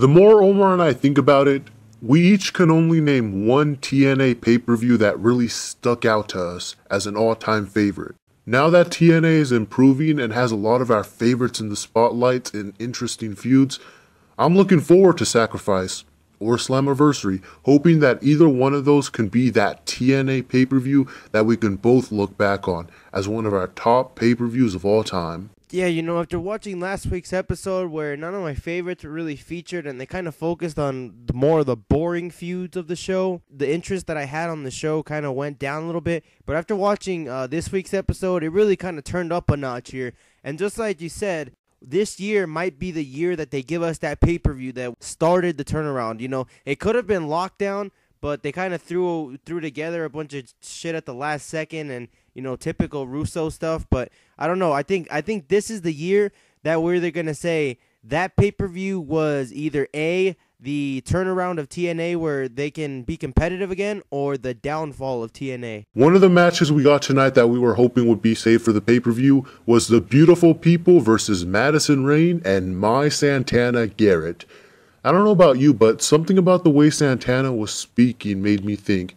The more Omar and I think about it, we each can only name one TNA pay-per-view that really stuck out to us as an all-time favorite. Now that TNA is improving and has a lot of our favorites in the spotlight and interesting feuds, I'm looking forward to Sacrifice or Slammiversary, hoping that either one of those can be that TNA pay-per-view that we can both look back on as one of our top pay-per-views of all time. Yeah, after watching last week's episode where none of my favorites were really featured and they kind of focused on more of the boring feuds of the show, the interest that I had on the show kind of went down a little bit. But after watching this week's episode, it really kind of turned up a notch here. And just like you said, this year might be the year that they give us that pay-per-view that started the turnaround. It could have been Lockdown, but they kind of threw together a bunch of shit at the last second and, typical Russo stuff. But I don't know. I think this is the year that we're either going to say that pay-per-view was either A, the turnaround of TNA where they can be competitive again, or the downfall of TNA. One of the matches we got tonight that we were hoping would be saved for the pay-per-view was the Beautiful People versus Madison Rayne and My Santana Garrett. I don't know about you, but something about the way Santana was speaking made me think,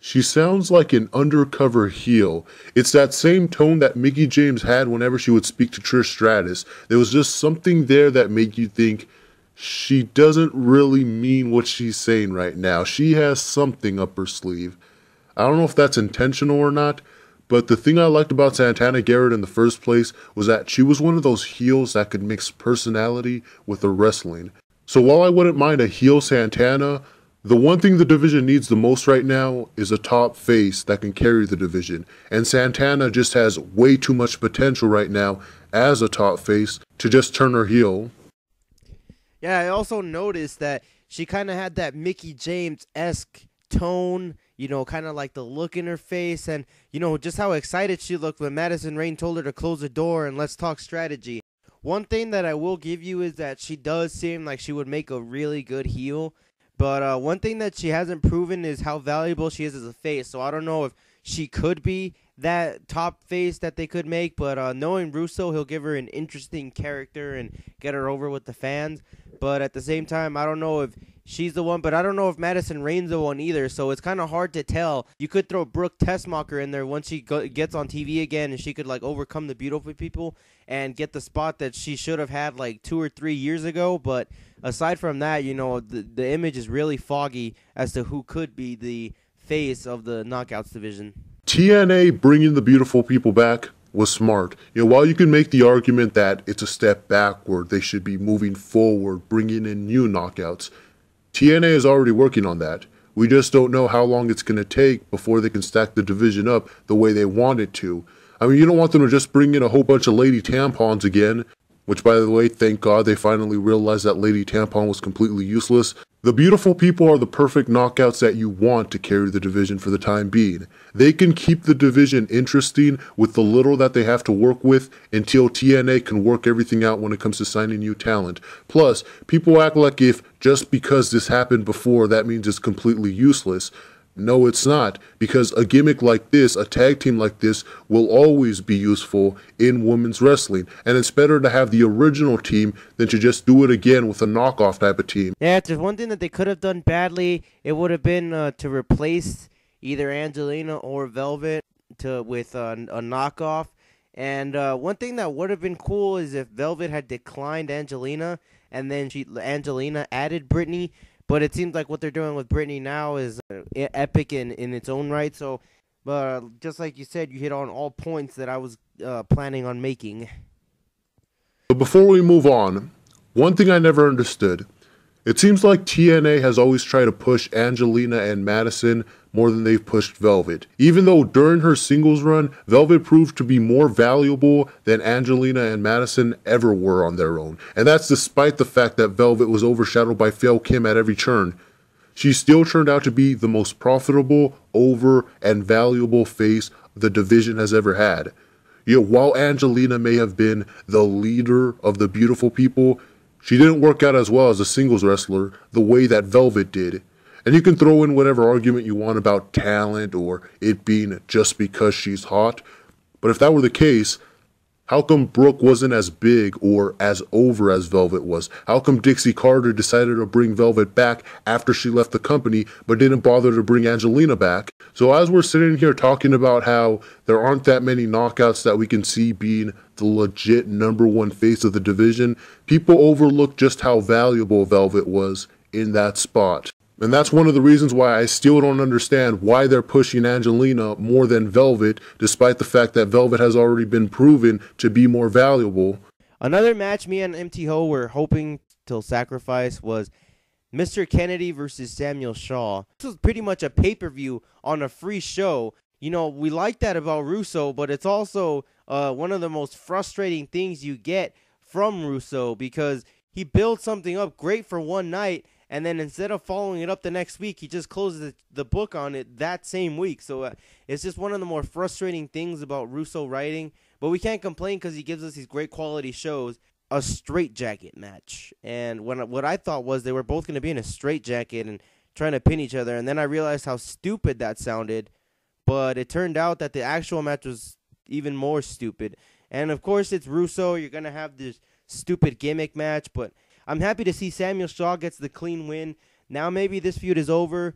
she sounds like an undercover heel. It's that same tone that Mickie James had whenever she would speak to Trish Stratus. There was just something there that made you think, she doesn't really mean what she's saying right now. She has something up her sleeve. I don't know if that's intentional or not, but the thing I liked about Santana Garrett in the first place was that she was one of those heels that could mix personality with the wrestling. So while I wouldn't mind a heel Santana, the one thing the division needs the most right now is a top face that can carry the division. And Santana just has way too much potential right now as a top face to just turn her heel. Yeah, I also noticed that she kind of had that Mickie James-esque tone, kind of like the look in her face and, just how excited she looked when Madison Rayne told her to close the door and let's talk strategy. One thing that I will give you is that she does seem like she would make a really good heel, but one thing that she hasn't proven is how valuable she is as a face, so I don't know if she could be that top face that they could make, but knowing Russo, he'll give her an interesting character and get her over with the fans. But at the same time, I don't know if she's the one, but I don't know if Madison Rayne's the one either, so it's kind of hard to tell. You could throw Brooke Tessmacher in there once she gets on TV again, and she could overcome the Beautiful People and get the spot that she should have had 2 or 3 years ago. But aside from that, the image is really foggy as to who could be the face of the Knockouts division. TNA bringing the Beautiful People back was smart. While you can make the argument that it's a step backward, they should be moving forward, bringing in new knockouts, TNA is already working on that. We just don't know how long it's going to take before they can stack the division up the way they want it to. I mean, you don't want them to just bring in a whole bunch of Lady Tampons again, which, by the way, thank God they finally realized that Lady Tampon was completely useless. The Beautiful People are the perfect knockouts that you want to carry the division for the time being. They can keep the division interesting with the little that they have to work with until TNA can work everything out when it comes to signing new talent. Plus, people act like if just because this happened before, that means it's completely useless. No, it's not, because a gimmick like this, a tag team like this, will always be useful in women's wrestling, and it's better to have the original team than to just do it again with a knockoff type of team. Yeah, if there's one thing that they could have done badly, it would have been to replace either Angelina or Velvet with a knockoff. And one thing that would have been cool is if Velvet had declined Angelina, and then Angelina added Brittany. But it seems like what they're doing with Brittany now is epic in its own right. So, just like you said, you hit on all points that I was planning on making. But before we move on, one thing I never understood. It seems like TNA has always tried to push Angelina and Madison more than they've pushed Velvet. Even though during her singles run, Velvet proved to be more valuable than Angelina and Madison ever were on their own. And that's despite the fact that Velvet was overshadowed by Phil Kim at every turn. She still turned out to be the most profitable, over, and valuable face the division has ever had. While Angelina may have been the leader of the Beautiful People, she didn't work out as well as a singles wrestler the way that Velvet did. And you can throw in whatever argument you want about talent or it being just because she's hot. But if that were the case, How come Brooke wasn't as big or as over as Velvet was? How come Dixie Carter decided to bring Velvet back after she left the company but didn't bother to bring Angelina back? So as we're sitting here talking about how there aren't that many knockouts that we can see being the legit #1 face of the division, people overlook just how valuable Velvet was in that spot. And that's one of the reasons why I still don't understand why they're pushing Angelina more than Velvet, despite the fact that Velvet has already been proven to be more valuable. Another match me and MT Ho were hoping till sacrifice was Mr. Kennedy versus Samuel Shaw. This was pretty much a pay-per-view on a free show. You know, we like that about Russo, but it's also one of the most frustrating things you get from Russo, because he builds something up great for one night, and then instead of following it up the next week, he just closes the book on it that same week. So it's just one of the more frustrating things about Russo writing. But we can't complain because he gives us these great quality shows. A straitjacket match. And what I thought was they were both going to be in a straitjacket and trying to pin each other. And then I realized how stupid that sounded. But it turned out that the actual match was even more stupid. And of course, it's Russo. You're going to have this stupid gimmick match. But I'm happy to see Samuel Shaw gets the clean win. Now maybe this feud is over.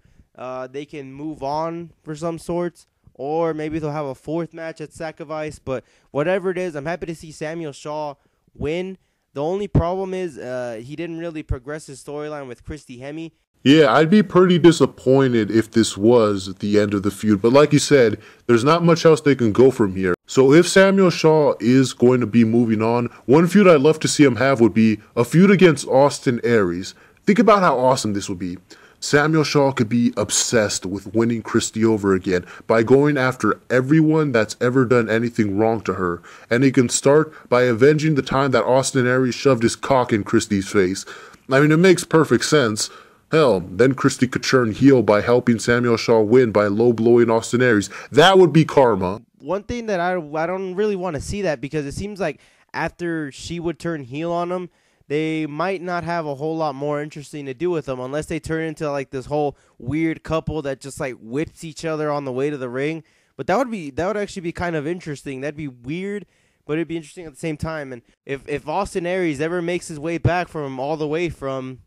They can move on for some sorts. Or maybe they'll have a fourth match at Sacrifice. But whatever it is, I'm happy to see Samuel Shaw win. The only problem is he didn't really progress his storyline with Christy Hemme. Yeah, I'd be pretty disappointed if this was the end of the feud. But like you said, there's not much else they can go from here. So if Samuel Shaw is going to be moving on, one feud I'd love to see him have would be a feud against Austin Aries. Think about how awesome this would be. Samuel Shaw could be obsessed with winning Christy over again by going after everyone that's ever done anything wrong to her. And he can start by avenging the time that Austin Aries shoved his cock in Christy's face. I mean, it makes perfect sense. Hell, then Christy could turn heel by helping Samuel Shaw win by low-blowing Austin Aries. That would be karma. One thing that I don't really want to see that, because it seems like after she would turn heel on him, they might not have a whole lot more interesting to do with them unless they turn into like this whole weird couple that just like whips each other on the way to the ring. But that would actually be kind of interesting. That'd be weird, but it'd be interesting at the same time. And if Austin Aries ever makes his way back from all the way from,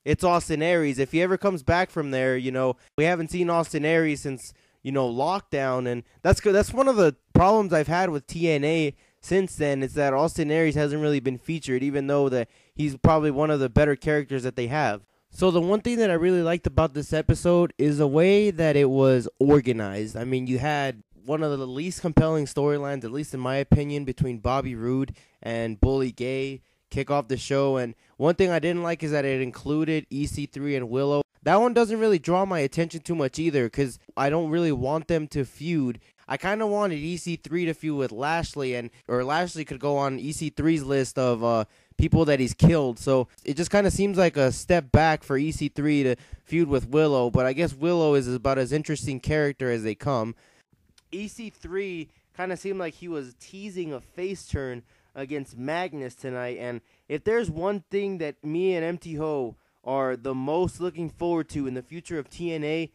it's Austin Aries. If he ever comes back from there, you know, we haven't seen Austin Aries since, you know, lockdown, and that's good. That's one of the problems I've had with TNA since then, is that Austin Aries hasn't really been featured, even though that he's probably one of the better characters that they have. So the one thing that I really liked about this episode is the way that it was organized. I mean, you had one of the least compelling storylines, at least in my opinion, between Bobby Roode and Bully Gay kick off the show. And one thing I didn't like is that it included EC3 and Willow. That one doesn't really draw my attention too much either, because I don't really want them to feud. I kind of wanted EC3 to feud with Lashley, or Lashley could go on EC3's list of people that he's killed. So it just kind of seems like a step back for EC3 to feud with Willow, but I guess Willow is about as interesting character as they come. EC3 kind of seemed like he was teasing a face turn against Magnus tonight, and if there's one thing that me and MT Ho are the most looking forward to in the future of TNA,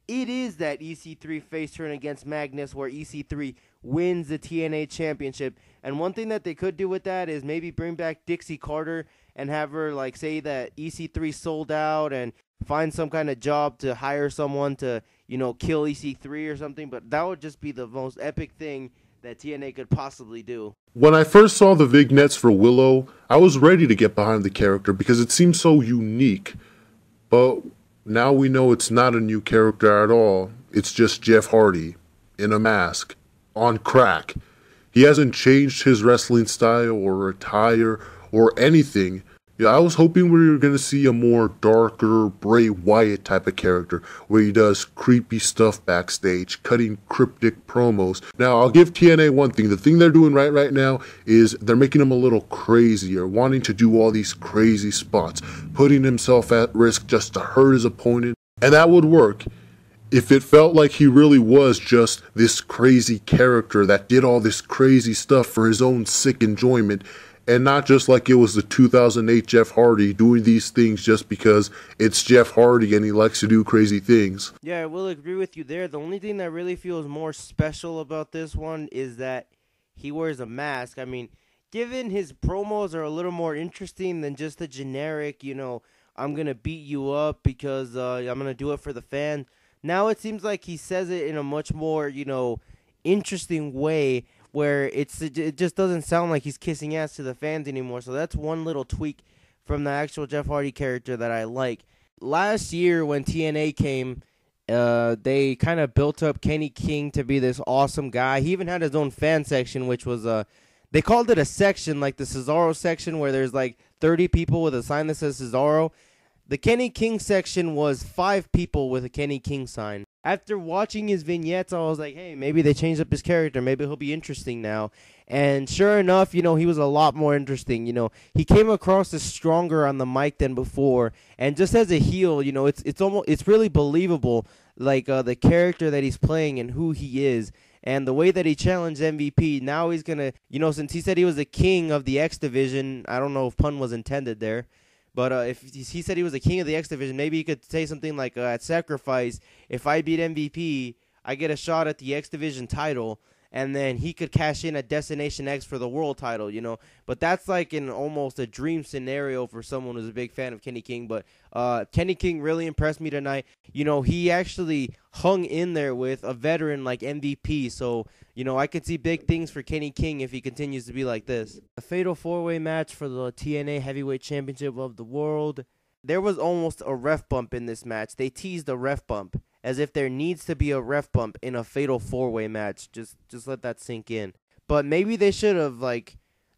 it is that EC3 face turn against Magnus, where EC3 wins the TNA championship. And one thing that they could do with that is maybe bring back Dixie Carter and have her like say that EC3 sold out, and find some kind of job to hire someone to, you know, kill EC3 or something. But that would just be the most epic thing that TNA could possibly do. When I first saw the vignettes for Willow, I was ready to get behind the character because it seemed so unique. But now we know it's not a new character at all. It's just Jeff Hardy in a mask, on crack. He hasn't changed his wrestling style or attire or anything. Yeah, I was hoping we were going to see a more darker Bray Wyatt type of character, where he does creepy stuff backstage, cutting cryptic promos. Now, I'll give TNA one thing. The thing they're doing right now is they're making him a little crazier, wanting to do all these crazy spots, putting himself at risk just to hurt his opponent. And that would work if it felt like he really was just this crazy character that did all this crazy stuff for his own sick enjoyment, and not just like it was the 2008 Jeff Hardy doing these things just because it's Jeff Hardy and he likes to do crazy things. Yeah, I will agree with you there. The only thing that really feels more special about this one is that he wears a mask. I mean, given his promos are a little more interesting than just the generic, I'm going to beat you up because I'm going to do it for the fans. Now it seems like he says it in a much more, interesting way where it just doesn't sound like he's kissing ass to the fans anymore. So that's one little tweak from the actual Jeff Hardy character that I like. Last year when TNA came, they kind of built up Kenny King to be this awesome guy. He even had his own fan section, which was they called it a section, like the Cesaro section, where there's like 30 people with a sign that says Cesaro. The Kenny King section was 5 people with a Kenny King sign. After watching his vignettes, I was like, hey, maybe they changed up his character. Maybe he'll be interesting now. And sure enough, he was a lot more interesting. He came across as stronger on the mic than before. And just as a heel, it's really believable, like the character that he's playing and who he is. And the way that he challenged MVP, now he's going to, since he said he was the king of the X Division, I don't know if pun was intended there. But if he said he was the king of the X Division, maybe he could say something like, at Sacrifice, if I beat MVP, I get a shot at the X Division title, and then he could cash in at Destination X for the world title, But that's like in almost a dream scenario for someone who's a big fan of Kenny King. But Kenny King really impressed me tonight. He actually hung in there with a veteran like MVP. So, I could see big things for Kenny King if he continues to be like this. A fatal 4-way match for the TNA Heavyweight Championship of the World. There was almost a ref bump in this match. They teased a ref bump, as if there needs to be a ref bump in a fatal 4-way match. Just let that sink in. But maybe they should have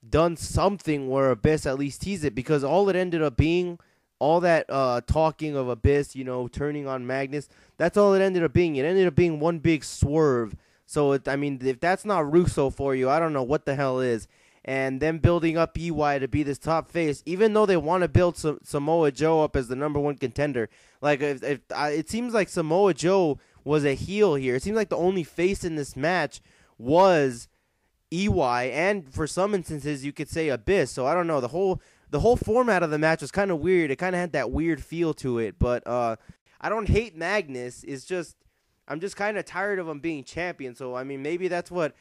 done something where Abyss at least teased it, because all it ended up being, all that talking of Abyss, turning on Magnus, that's all it ended up being. It ended up being one big swerve. So, if that's not Russo for you, I don't know what the hell is. And them building up EY to be this top face, even though they want to build Samoa Joe up as the #1 contender. Like, it seems like Samoa Joe was a heel here. It seems like the only face in this match was EY, and for some instances, you could say Abyss. So, I don't know. The whole format of the match was kind of weird. It kind of had that weird feel to it. But I don't hate Magnus. It's just, I'm just kind of tired of him being champion. So, maybe that's what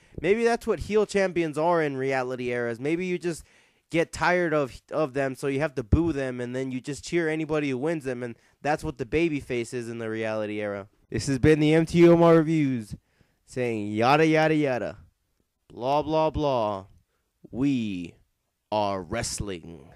heel champions are in reality eras. Maybe you just get tired of them, so you have to boo them, and then you just cheer anybody who wins them, and that's what the babyface is in the reality era. This has been the MTOMR Reviews, saying yada, yada, yada, blah, blah, blah. We are wrestling.